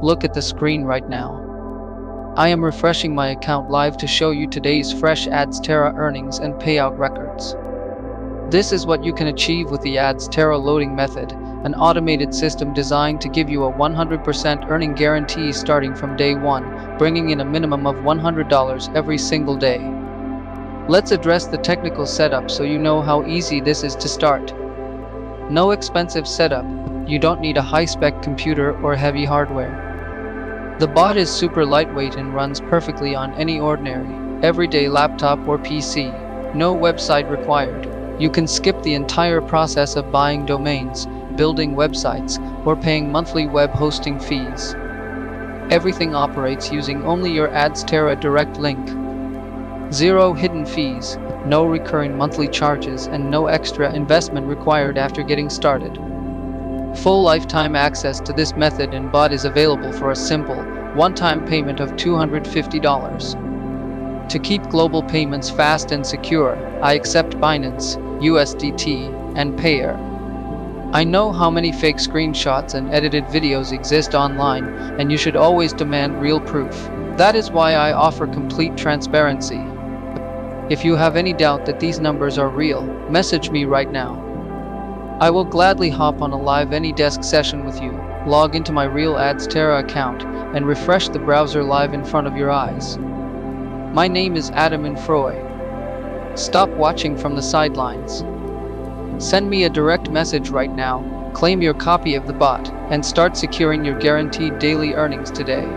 Look at the screen right now. I am refreshing my account live to show you today's fresh Adsterra earnings and payout records. This is what you can achieve with the Adsterra loading method, an automated system designed to give you a 100% earning guarantee starting from day one, bringing in a minimum of $100 every single day. Let's address the technical setup so you know how easy this is to start. No expensive setup. You don't need a high-spec computer or heavy hardware. The bot is super lightweight and runs perfectly on any ordinary, everyday laptop or PC. No website required. You can skip the entire process of buying domains, building websites, or paying monthly web hosting fees. Everything operates using only your Adsterra direct link. Zero hidden fees, no recurring monthly charges, and no extra investment required after getting started. Full lifetime access to this method and bot is available for a simple, one-time payment of $250. To keep global payments fast and secure, I accept Binance, USDT, and Payer. I know how many fake screenshots and edited videos exist online, and you should always demand real proof. That is why I offer complete transparency. If you have any doubt that these numbers are real, message me right now. I will gladly hop on a live AnyDesk session with you, log into my real Adsterra account, and refresh the browser live in front of your eyes. My name is Adam and Froy. Stop watching from the sidelines. Send me a direct message right now, claim your copy of the bot, and start securing your guaranteed daily earnings today.